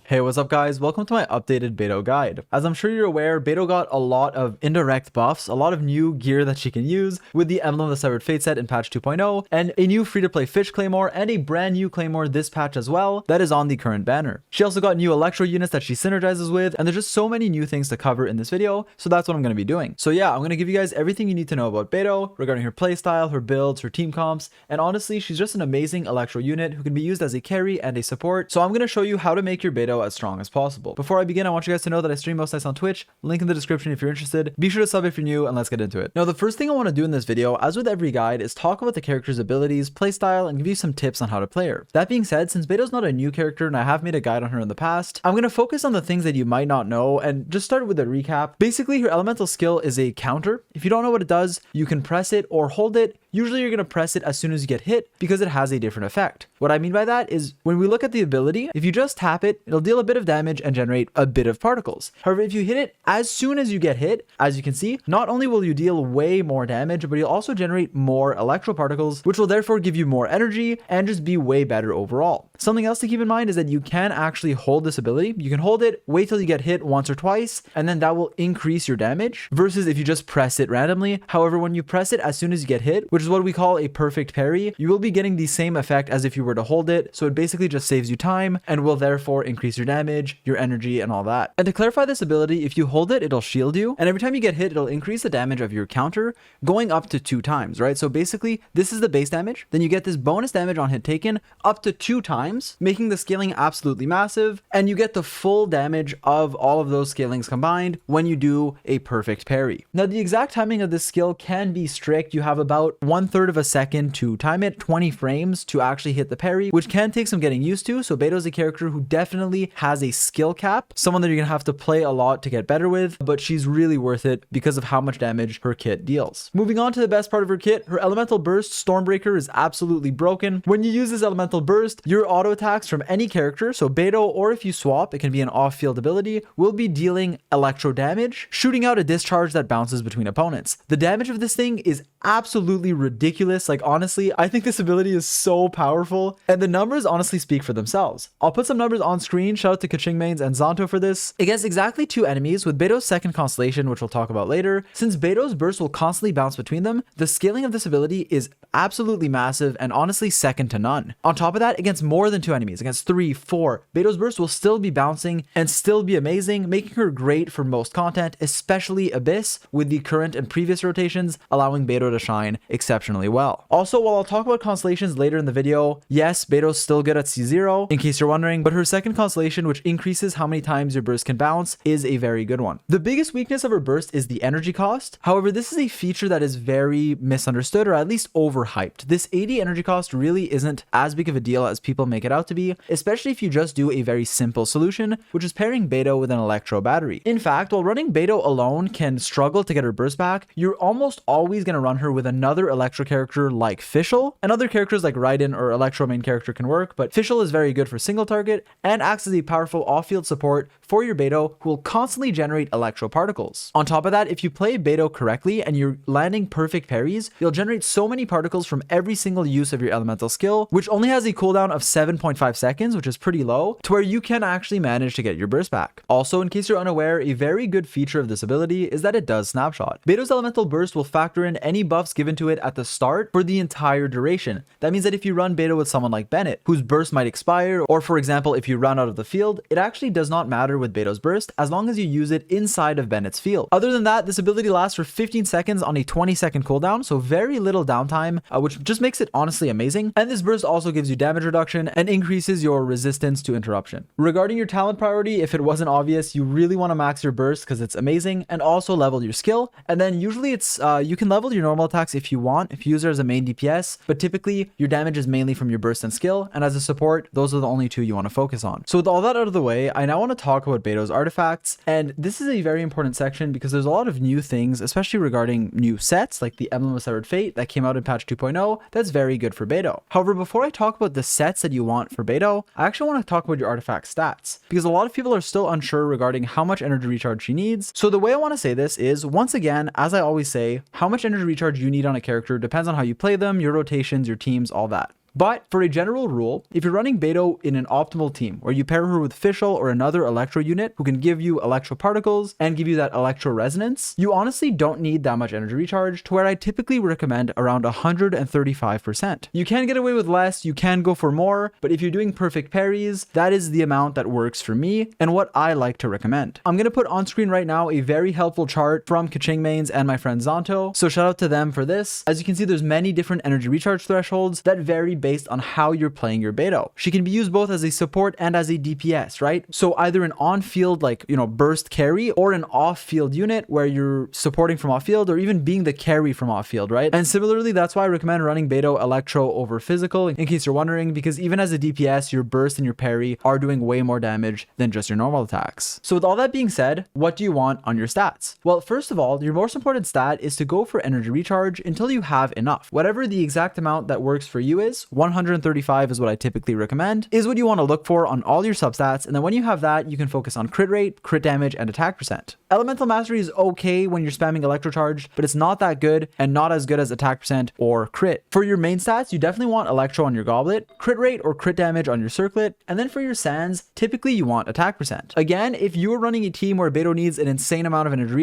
Hey, what's up guys? Welcome to my updated Beidou guide. As I'm sure you're aware, Beidou got a lot of indirect buffs, a lot of new gear that she can use with the Emblem of the Severed Fate set in patch 2.0, and a new free-to-play fish claymore and a brand new claymore this patch as well that is on the current banner. She also got new electro units that she synergizes with, and there's just so many new things to cover in this video, so that's what I'm going to be doing. So yeah, I'm going to give you guys everything you need to know about Beidou regarding her playstyle, her builds, her team comps, and honestly, she's just an amazing electro unit who can be used as a carry and a support. So I'm going to show you how to make your Beidou as strong as possible. Before I begin, I want you guys to know that I stream most nights on Twitch, link in the description if you're interested. Be sure to sub if you're new, and let's get into it. Now, the first thing I want to do in this video, as with every guide, is talk about the character's abilities, playstyle, and give you some tips on how to play her. That being said, since Beidou's not a new character and I have made a guide on her in the past, I'm going to focus on the things that you might not know and just start with a recap. Basically, her elemental skill is a counter. If you don't know what it does, you can press it or hold it. Usually you're going to press it as soon as you get hit because it has a different effect. What I mean by that is when we look at the ability, if you just tap it, it'll deal a bit of damage and generate a bit of particles. However, if you hit it as soon as you get hit, as you can see, not only will you deal way more damage, but you'll also generate more electro particles, which will therefore give you more energy and just be way better overall. Something else to keep in mind is that you can actually hold this ability. You can hold it, wait till you get hit once or twice, and then that will increase your damage versus if you just press it randomly. However, when you press it as soon as you get hit, which is what we call a perfect parry, you will be getting the same effect as if you were to hold it. So it basically just saves you time and will therefore increase your damage, your energy, and all that. And to clarify this ability, if you hold it, it'll shield you. And every time you get hit, it'll increase the damage of your counter going up to 2 times, right? So basically, this is the base damage. Then you get this bonus damage on hit taken up to 2 times, making the scaling absolutely massive. And you get the full damage of all of those scalings combined when you do a perfect parry. Now, the exact timing of this skill can be strict. You have about 1/3 of a second to time it, 20 frames to actually hit the parry, which can take some getting used to. So Beidou's a character who definitely has a skill cap, someone that you're gonna have to play a lot to get better with, but she's really worth it because of how much damage her kit deals. Moving on to the best part of her kit, her elemental burst Stormbreaker is absolutely broken. When you use this elemental burst, your auto attacks from any character, so Beidou, or if you swap, it can be an off-field ability, will be dealing electro damage, shooting out a discharge that bounces between opponents. The damage of this thing is absolutely ridiculous. Like, honestly, I think this ability is so powerful, and the numbers honestly speak for themselves. I'll put some numbers on screen. Shout out to KeqingMains and Zanto for this. Against exactly 2 enemies with Beidou's second constellation, which we'll talk about later, since Beidou's burst will constantly bounce between them, the scaling of this ability is absolutely massive and honestly second to none. On top of that, against more than 2 enemies, against 3, 4, Beidou's burst will still be bouncing and still be amazing, making her great for most content, especially Abyss, with the current and previous rotations allowing Beidou to shine exceptionally well. Also, while I'll talk about constellations later in the video, yes, Beidou's still good at C0, in case you're wondering, but her second constellation, which increases how many times your burst can bounce, is a very good one. The biggest weakness of her burst is the energy cost. However, this is a feature that is very misunderstood, or at least overhyped. This 80 energy cost really isn't as big of a deal as people make it out to be, especially if you just do a very simple solution, which is pairing Beidou with an electro battery. In fact, while running Beidou alone can struggle to get her burst back, you're almost always going to run her with another electro character like Fischl, and other characters like Raiden or electro main character can work, but Fischl is very good for single target and acts as a powerful off-field support for your Beidou, who will constantly generate electro particles. On top of that, if you play Beidou correctly and you're landing perfect parries, you'll generate so many particles from every single use of your elemental skill, which only has a cooldown of 7.5 seconds, which is pretty low, to where you can actually manage to get your burst back. Also, in case you're unaware, a very good feature of this ability is that it does snapshot. Beidou's elemental burst will factor in any buffs given to it at the start for the entire duration. That means that if you run Beidou with someone like Bennett, whose burst might expire, or for example, if you run out of the field, it actually does not matter with Beidou's burst as long as you use it inside of Bennett's field. Other than that, this ability lasts for 15 seconds on a 20-second cooldown, so very little downtime, which just makes it honestly amazing. And this burst also gives you damage reduction and increases your resistance to interruption. Regarding your talent priority, if it wasn't obvious, you really want to max your burst because it's amazing, and also level your skill. And then usually it's you can level your normal attacks if you want, if you use her as a main DPS, but typically your damage is mainly from your burst and skill, and as a support, those are the only two you want to focus on. So with all that out of the way, I now want to talk about Beidou's artifacts, and this is a very important section because there's a lot of new things, especially regarding new sets like the Emblem of Severed Fate that came out in patch 2.0 that's very good for Beidou. However, before I talk about the sets that you want for Beidou, I actually want to talk about your artifact stats because a lot of people are still unsure regarding how much energy recharge she needs. So the way I want to say this is, once again, as I always say, how much energy recharge you need on a character depends on how you play them, your rotations, your teams, all that. But for a general rule, if you're running Beidou in an optimal team where you pair her with Fischl or another electro unit who can give you electro particles and give you that electro resonance, you honestly don't need that much energy recharge, to where I typically recommend around 135%. You can get away with less, you can go for more, but if you're doing perfect parries, that is the amount that works for me and what I like to recommend. I'm going to put on screen right now a very helpful chart from KeqingMains and my friend Zanto, so shout out to them for this. As you can see, there's many different energy recharge thresholds that vary based on how you're playing your Beidou. She can be used both as a support and as a DPS, right? So either an on-field, like, burst carry, or an off-field unit where you're supporting from off-field, or even being the carry from off-field, right? And similarly, that's why I recommend running Beidou electro over physical, in case you're wondering, because even as a DPS, your burst and your parry are doing way more damage than just your normal attacks. So with all that being said, what do you want on your stats? Well, first of all, your most important stat is to go for energy recharge until you have enough. Whatever the exact amount that works for you is, 135 is what I typically recommend, is what you want to look for on all your substats, and then when you have that, you can focus on crit rate, crit damage, and attack percent. Elemental mastery is okay when you're spamming electrocharge, but it's not that good and not as good as attack percent or crit. For your main stats, you definitely want electro on your goblet, crit rate or crit damage on your circlet, and then for your sands, typically you want attack percent. Again, if you are running a team where Beidou needs an insane amount of energy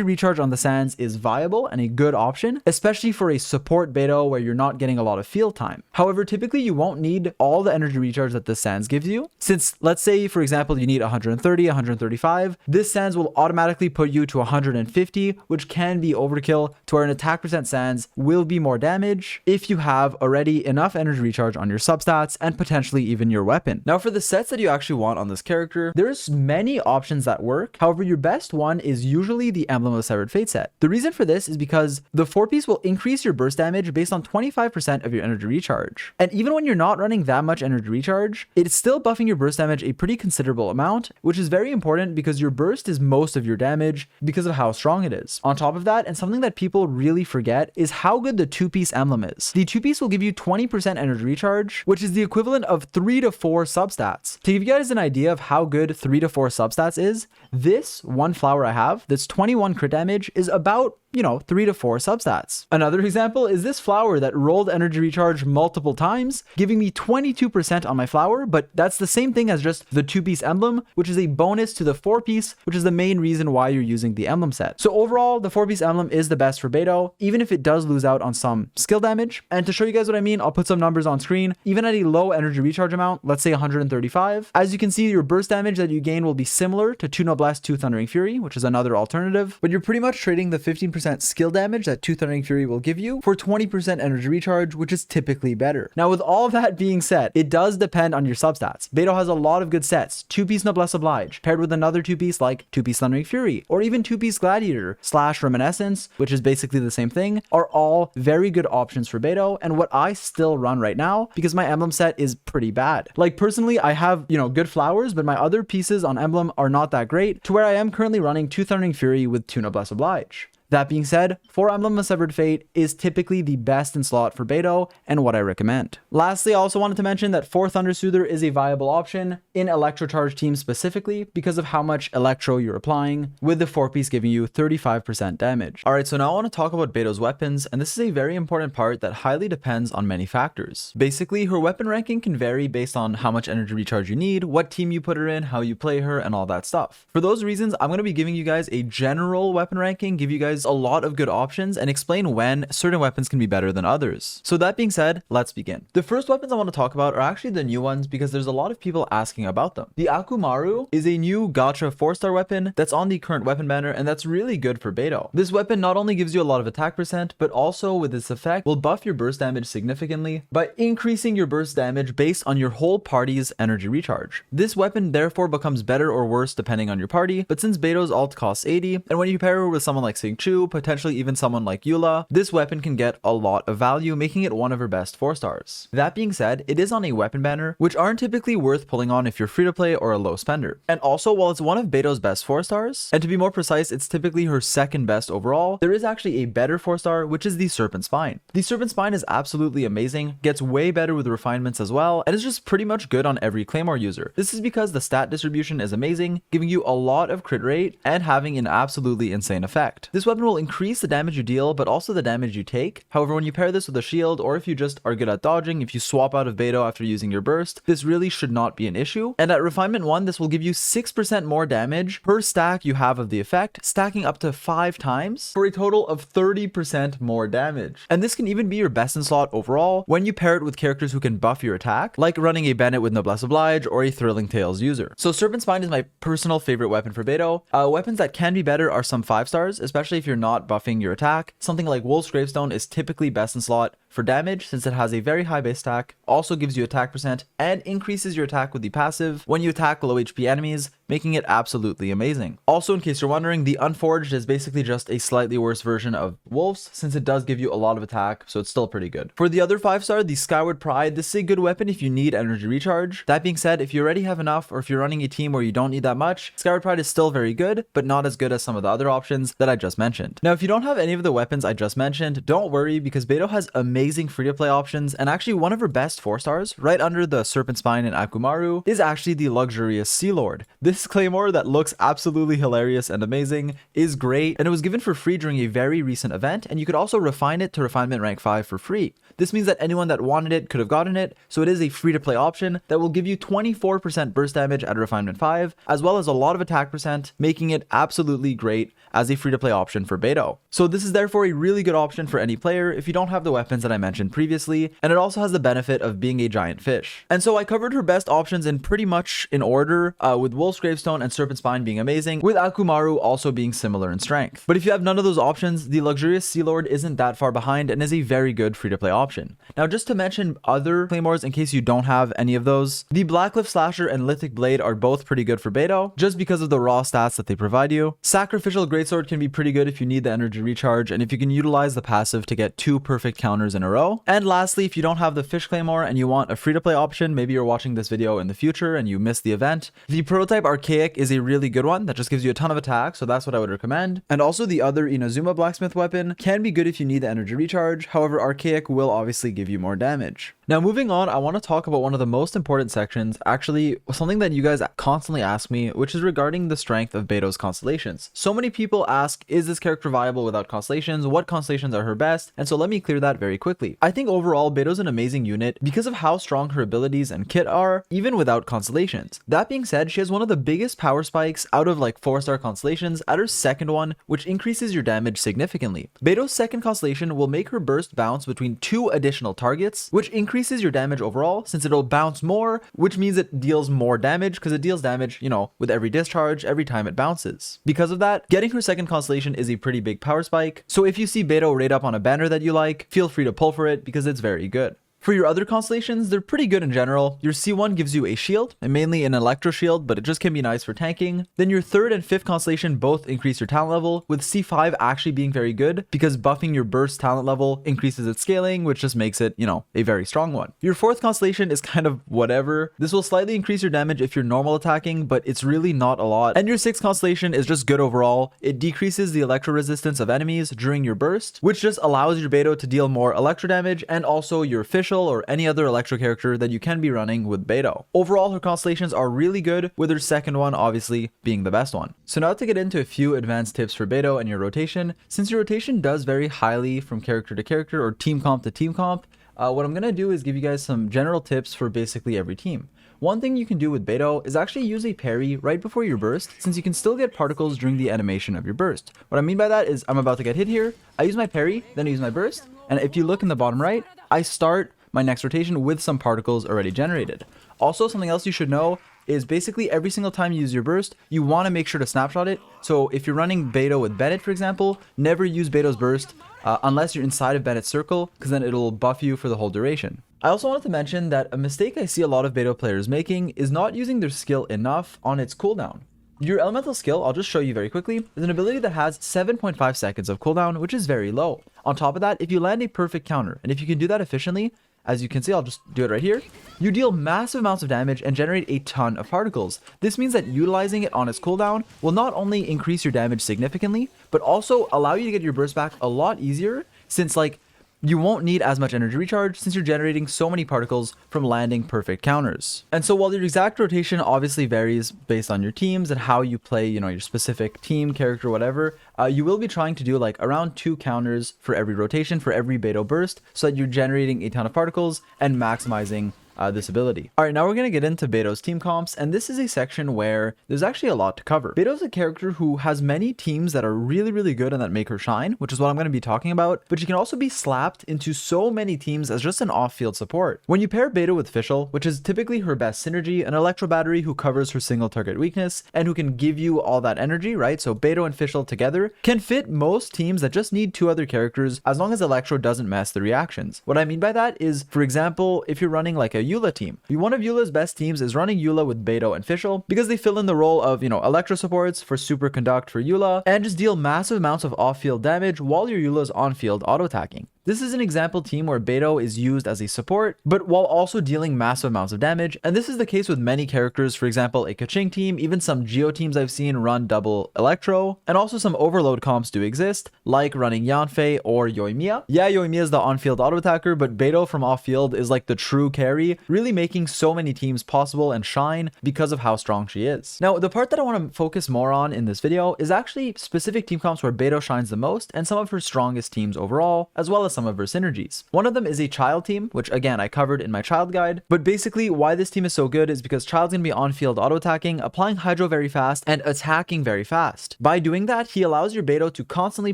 recharge on the sands is viable and a good option, especially for a support Beidou where you're not getting a lot of field time. However, typically you won't need all the energy recharge that the sands gives you, since let's say, for example, you need 130, 135, this sands will automatically put you to 150, which can be overkill, to where an attack percent sands will be more damage if you have already enough energy recharge on your substats and potentially even your weapon. Now for the sets that you actually want on this character, there's many options that work. However, your best one is usually the Emblem of Severed Fate set. The reason for this is because the 4-piece will increase your burst damage based on 25% of your energy recharge. And even when you're not running that much energy recharge, it's still buffing your burst damage a pretty considerable amount, which is very important because your burst is most of your damage because of how strong it is. On top of that, and something that people really forget, is how good the 2-piece emblem is. The 2-piece will give you 20% energy recharge, which is the equivalent of 3 to 4 substats. To give you guys an idea of how good 3 to 4 substats is, this one flower I have that's 21 crit damage is about 3 to 4 substats. Another example is this flower that rolled energy recharge multiple times, giving me 22% on my flower, but that's the same thing as just the 2-piece emblem, which is a bonus to the 4-piece, which is the main reason why you're using the emblem set. So overall, the 4-piece emblem is the best for Beidou, even if it does lose out on some skill damage. And to show you guys what I mean, I'll put some numbers on screen. Even at a low energy recharge amount, let's say 135, as you can see, your burst damage that you gain will be similar to 2 Noblesse, 2 Thundering Fury, which is another alternative, but you're pretty much trading the 15% skill damage that 2 Thundering Fury will give you for 20% energy recharge, which is typically better. Now, with all that being said, it does depend on your substats. Beidou has a lot of good sets. 2-piece Noblesse Oblige, paired with another 2-piece like 2-piece Thundering Fury, or even 2-piece Gladiator / Reminiscence, which is basically the same thing, are all very good options for Beidou, and what I still run right now, because my emblem set is pretty bad. Like, personally, I have, good flowers, but my other pieces on emblem are not that great, to where I am currently running 2 Thundering Fury with 2 Noblesse Oblige. That being said, 4 Emblem of Severed Fate is typically the best in slot for Beidou and what I recommend. Lastly, I also wanted to mention that 4 Thunder Soother is a viable option in Electrocharge teams specifically because of how much Electro you're applying, with the 4-piece giving you 35% damage. Alright, so now I want to talk about Beidou's weapons, and this is a very important part that highly depends on many factors. Basically, her weapon ranking can vary based on how much energy recharge you need, what team you put her in, how you play her, and all that stuff. For those reasons, I'm going to be giving you guys a general weapon ranking, give you guys a lot of good options, and explain when certain weapons can be better than others. So that being said, let's begin. The first weapons I want to talk about are actually the new ones because there's a lot of people asking about them. The akuoumaru is a new gacha 4-star weapon that's on the current weapon banner, and that's really good for Beidou. This weapon not only gives you a lot of attack percent, but also with its effect will buff your burst damage significantly by increasing your burst damage based on your whole party's energy recharge. This weapon therefore becomes better or worse depending on your party, but since Beidou's ult costs 80, and when you pair her with someone like Xingqiu, Pichu, potentially even someone like Eula, this weapon can get a lot of value, making it one of her best 4 stars. That being said, it is on a weapon banner, which aren't typically worth pulling on if you're free to play or a low spender. And also, while it's one of Beidou's best 4 stars, and to be more precise, it's typically her second best overall, there is actually a better 4 star, which is the Serpent Spine. The Serpent Spine is absolutely amazing, gets way better with refinements as well, and is just pretty much good on every claymore user. This is because the stat distribution is amazing, giving you a lot of crit rate and having an absolutely insane effect. This weapon will increase the damage you deal, but also the damage you take. However, when you pair this with a shield, or if you just are good at dodging, if you swap out of Beidou after using your burst, this really should not be an issue. And at refinement 1, this will give you 6% more damage per stack you have of the effect, stacking up to 5 times for a total of 30% more damage. And this can even be your best in slot overall when you pair it with characters who can buff your attack, like running a Bennett with Noblesse Oblige or a Thrilling Tales user. So Serpent Spine is my personal favorite weapon for Beidou. Weapons that can be better are some 5 stars, especially if you're not buffing your attack. Something like Wolf's Gravestone is typically best in slot for damage since it has a very high base stack, also gives you attack percent, and increases your attack with the passive when you attack low HP enemies, making it absolutely amazing. Also, in case you're wondering, the Unforged is basically just a slightly worse version of Wolf's since it does give you a lot of attack, so it's still pretty good. For the other 5 star, the Skyward Pride, this is a good weapon if you need energy recharge. That being said, if you already have enough, or if you're running a team where you don't need that much, Skyward Pride is still very good, but not as good as some of the other options that I just mentioned. Now, if you don't have any of the weapons I just mentioned, don't worry because Beidou has amazing free-to-play options, and actually one of her best 4 stars, right under the Serpent Spine and akuoumaru, is actually the Luxurious Sea Lord. This claymore that looks absolutely hilarious and amazing is great, and it was given for free during a very recent event, and you could also refine it to refinement rank 5 for free. This means that anyone that wanted it could have gotten it, so it is a free-to-play option that will give you 24% burst damage at refinement 5, as well as a lot of attack percent, making it absolutely great as a free-to-play option for Beidou. So this is therefore a really good option for any player if you don't have the weapons that I mentioned previously, and it also has the benefit of being a giant fish. And so I covered her best options in pretty much in order, with Wolf's Gravestone and Serpent Spine being amazing, with akuoumaru also being similar in strength. But if you have none of those options, the Luxurious Sea Lord isn't that far behind and is a very good free-to-play option. Now, just to mention other claymores in case you don't have any of those, the Blackcliff Slasher and Lithic Blade are both pretty good for Beidou, just because of the raw stats that they provide you. Sacrificial Greatsword can be pretty good if you need the energy recharge, and if you can utilize the passive to get 2 perfect counters in a row. And lastly, if you don't have the Fish Claymore and you want a free-to-play option, maybe you're watching this video in the future and you missed the event, the Prototype Archaic is a really good one that just gives you a ton of attack, so that's what I would recommend. And also the other Inazuma Blacksmith weapon can be good if you need the energy recharge, however Archaic will obviously give you more damage. Now moving on, I want to talk about one of the most important sections, actually something that you guys constantly ask me, which is regarding the strength of Beidou's Constellations. So many people ask, is this character viable without Constellations? What Constellations are her best? And so let me clear that very quickly. I think overall Beidou's an amazing unit because of how strong her abilities and kit are, even without Constellations. That being said, she has one of the biggest power spikes out of like 4-star Constellations at her second one, which increases your damage significantly. Beidou's second Constellation will make her burst bounce between 2 additional targets, which increases your damage overall since it'll bounce more, which means it deals more damage because it deals damage, you know, with every discharge every time it bounces. Because of that, getting her second Constellation is a pretty big power spike, so if you see Beidou rate up on a banner that you like, feel free to pull for it because it's very good. For your other constellations, they're pretty good in general. Your C1 gives you a shield, and mainly an electro shield, but it just can be nice for tanking. Then your third and fifth constellation both increase your talent level, with C5 actually being very good because buffing your burst talent level increases its scaling, which just makes it, you know, a very strong one. Your fourth constellation is kind of whatever. This will slightly increase your damage if you're normal attacking, but it's really not a lot. And your sixth constellation is just good overall. It decreases the electro resistance of enemies during your burst, which just allows your Beidou to deal more electro damage, and also your official or any other electro character that you can be running with Beidou. Overall, her constellations are really good, with her second one obviously being the best one. So now to get into a few advanced tips for Beidou and your rotation. Since your rotation does vary highly from character to character or team comp to team comp, what I'm gonna do is give you guys some general tips for basically every team. One thing you can do with Beidou is actually use a parry right before your burst, since you can still get particles during the animation of your burst. What I mean by that is I'm about to get hit here, I use my parry, then I use my burst, and if you look in the bottom right, I start my next rotation with some particles already generated. Also, something else you should know is basically every single time you use your burst, you want to make sure to snapshot it. So if you're running Beidou with Bennett, for example, never use Beidou's burst unless you're inside of Bennett's circle, because then it'll buff you for the whole duration. I also wanted to mention that a mistake I see a lot of Beidou players making is not using their skill enough on its cooldown. Your elemental skill, I'll just show you very quickly, is an ability that has 7.5 seconds of cooldown, which is very low. On top of that, if you land a perfect counter, and if you can do that efficiently, as you can see, I'll just do it right here, you deal massive amounts of damage and generate a ton of particles. This means that utilizing it on its cooldown will not only increase your damage significantly, but also allow you to get your burst back a lot easier, since like you won't need as much energy recharge since you're generating so many particles from landing perfect counters. And so while your exact rotation obviously varies based on your teams and how you play, you know, your specific team, character, whatever, you will be trying to do like around 2 counters for every rotation, for every Beidou burst, so that you're generating a ton of particles and maximizing this ability. All right, now we're going to get into Beidou's team comps, and this is a section where there's actually a lot to cover. Beidou's a character who has many teams that are really, really good and that make her shine, which is what I'm going to be talking about, but she can also be slapped into so many teams as just an off-field support. When you pair Beidou with Fischl, which is typically her best synergy, an electro battery who covers her single target weakness and who can give you all that energy, right? So Beidou and Fischl together can fit most teams that just need 2 other characters as long as electro doesn't mess the reactions. What I mean by that is, for example, if you're running like a Eula team. One of Eula's best teams is running Eula with Beidou and Fischl because they fill in the role of, you know, electro supports for super conduct for Eula and just deal massive amounts of off-field damage while your Eula's on-field auto-attacking. This is an example team where Beidou is used as a support, but while also dealing massive amounts of damage, and this is the case with many characters, for example, a Keqing team, even some Geo teams I've seen run double Electro, and also some overload comps do exist, like running Yanfei or Yoimiya. Yeah, Yoimiya is the on-field auto-attacker, but Beidou from off-field is like the true carry, really making so many teams possible and shine because of how strong she is. Now, the part that I want to focus more on in this video is actually specific team comps where Beidou shines the most and some of her strongest teams overall, as well as some of her synergies. One of them is a child team, which again I covered in my child guide, but basically why this team is so good is because child's gonna be on-field auto-attacking, applying hydro very fast, and attacking very fast. By doing that, he allows your Beidou to constantly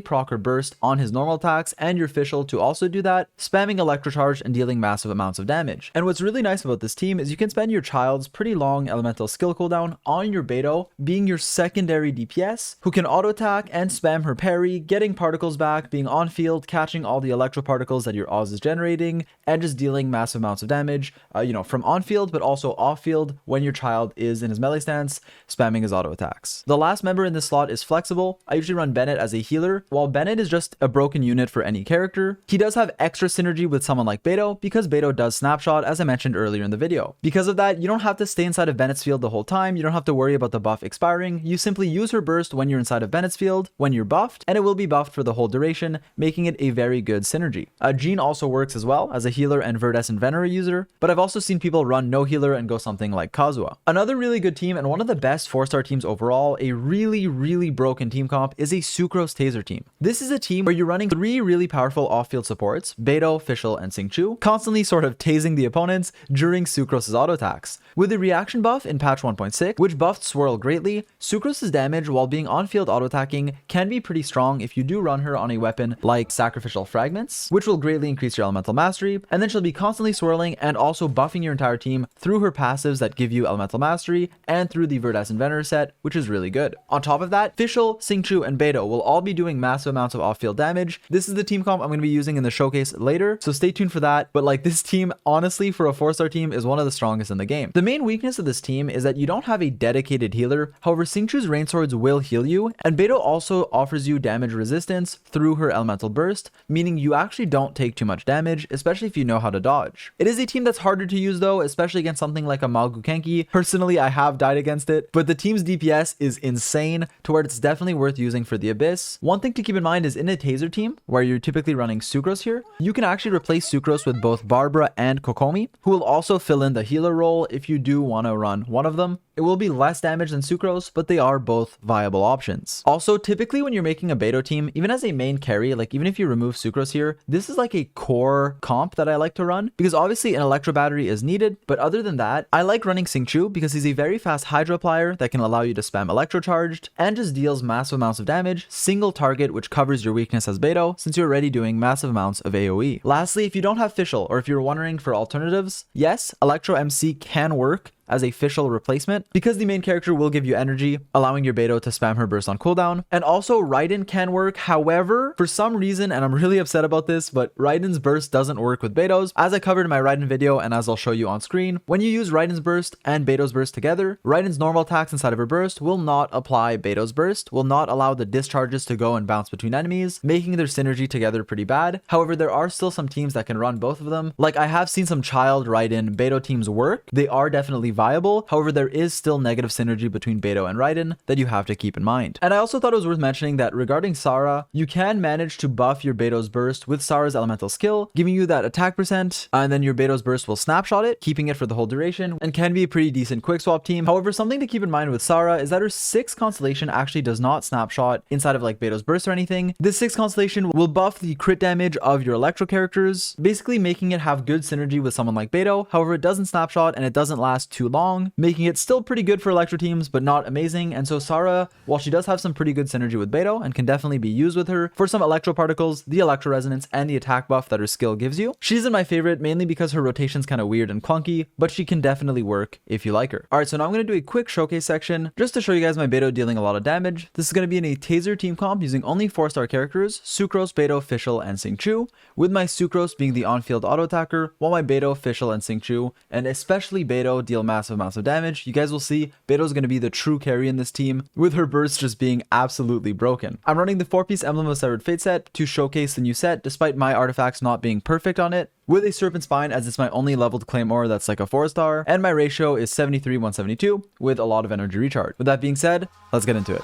proc her burst on his normal attacks, and your Fischl to also do that, spamming electrocharge and dealing massive amounts of damage. And what's really nice about this team is you can spend your child's pretty long elemental skill cooldown on your Beidou, being your secondary DPS, who can auto-attack and spam her parry, getting particles back, being on-field, catching all the electro particles that your Oz is generating, and just dealing massive amounts of damage, you know, from on-field, but also off-field when your child is in his melee stance, spamming his auto attacks. The last member in this slot is Flexible. I usually run Bennett as a healer. While Bennett is just a broken unit for any character, he does have extra synergy with someone like Beidou because Beidou does snapshot, as I mentioned earlier in the video. Because of that, you don't have to stay inside of Bennett's field the whole time. You don't have to worry about the buff expiring. You simply use her burst when you're inside of Bennett's field, when you're buffed, and it will be buffed for the whole duration, making it a very good synergy. Jean also works as well as a healer and Verdescent Venerer user, but I've also seen people run no healer and go something like Kazuha. Another really good team and one of the best 4-star teams overall, a really broken team comp, is a Sucrose Taser team. This is a team where you're running 3 really powerful off-field supports, Beidou, Fischl, and Xingqiu, constantly sort of tasing the opponents during Sucrose's auto attacks. With the reaction buff in patch 1.6, which buffed Swirl greatly, Sucrose's damage while being on-field auto-attacking can be pretty strong if you do run her on a weapon like Sacrificial Fragments, which will greatly increase your elemental mastery, and then she'll be constantly swirling and also buffing your entire team through her passives that give you elemental mastery and through the Verdescent Venerer set, which is really good. On top of that, Fischl, Xingqiu, and Beidou will all be doing massive amounts of off-field damage. This is the team comp I'm going to be using in the showcase later, so stay tuned for that. But like, this team, honestly, for a 4-star team, is one of the strongest in the game. The main weakness of this team is that you don't have a dedicated healer. However, Xingqiu's rain swords will heal you, and Beidou also offers you damage resistance through her elemental burst, meaning you actually don't take too much damage, especially if you know how to dodge. It is a team that's harder to use though, especially against something like a Malgukenki. Personally, I have died against it, but the team's DPS is insane to where it's definitely worth using for the Abyss. One thing to keep in mind is in a Taser team, where you're typically running Sucrose here, you can actually replace Sucrose with both Barbara and Kokomi, who will also fill in the healer role if you do want to run one of them. It will be less damage than Sucrose, but they are both viable options. Also, typically when you're making a Beidou team, even as a main carry, like even if you remove Sucrose here, this is like a core comp that I like to run because obviously an electro battery is needed, but other than that, I like running Xingqiu because he's a very fast hydro applier that can allow you to spam electrocharged and just deals massive amounts of damage, single target, which covers your weakness as Beidou since you're already doing massive amounts of AoE. Lastly, if you don't have Fischl or if you're wondering for alternatives, yes, Electro MC can work as a official replacement because the main character will give you energy, allowing your Beidou to spam her burst on cooldown. And also Raiden can work. However, for some reason, and I'm really upset about this, but Raiden's burst doesn't work with Beidou's. As I covered in my Raiden video and as I'll show you on screen, when you use Raiden's burst and Beidou's burst together, Raiden's normal attacks inside of her burst will not apply Beidou's burst, will not allow the discharges to go and bounce between enemies, making their synergy together pretty bad. However, there are still some teams that can run both of them. Like I have seen some child Raiden Beidou teams work. They are definitely viable. However, there is still negative synergy between Beidou and Raiden that you have to keep in mind. And I also thought it was worth mentioning that regarding Sarah, you can manage to buff your Beidou's burst with Sarah's elemental skill, giving you that attack percent, and then your Beidou's burst will snapshot it, keeping it for the whole duration, and can be a pretty decent quick swap team. However, something to keep in mind with Sarah is that her 6 constellation actually does not snapshot inside of like Beidou's burst or anything. This 6 constellation will buff the crit damage of your electro characters, basically making it have good synergy with someone like Beidou. However, it doesn't snapshot and it doesn't last too long, making it still pretty good for electro teams, but not amazing. And so Sarah, while she does have some pretty good synergy with Beidou and can definitely be used with her for some electro particles, the electro resonance, and the attack buff that her skill gives you, she isn't my favorite, mainly because her rotation's kind of weird and clunky, but she can definitely work if you like her. Alright, so now I'm going to do a quick showcase section just to show you guys my Beidou dealing a lot of damage. This is going to be in a Taser team comp using only 4-star characters, Sucrose, Beidou, Fischl, and Xingqiu, with my Sucrose being the on-field auto attacker, while my Beidou, Fischl, and Xingqiu, and especially Beidou, deal massive amounts of damage. You guys will see Beidou is going to be the true carry in this team, with her burst just being absolutely broken. I'm running the 4-piece Emblem of Severed Fate set to showcase the new set, despite my artifacts not being perfect on it, with a Serpent Spine as it's my only leveled claymore that's like a 4-star, and my ratio is 73-172 with a lot of energy recharge. With that being said, let's get into it.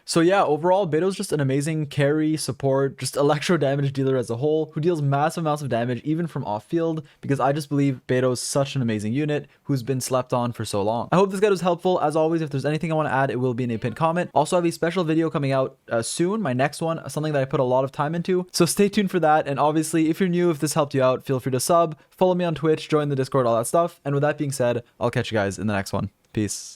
So yeah, overall, Beidou's just an amazing carry, support, just electro damage dealer as a whole, who deals massive amounts of damage even from off field, because I just believe Beidou's such an amazing unit who's been slept on for so long. I hope this guide was helpful. As always, if there's anything I want to add, it will be in a pinned comment. Also, I have a special video coming out soon, my next one, something that I put a lot of time into, so stay tuned for that. And obviously, if you're new, if this helped you out, feel free to sub, follow me on Twitch, join the Discord, all that stuff. And with that being said, I'll catch you guys in the next one. Peace.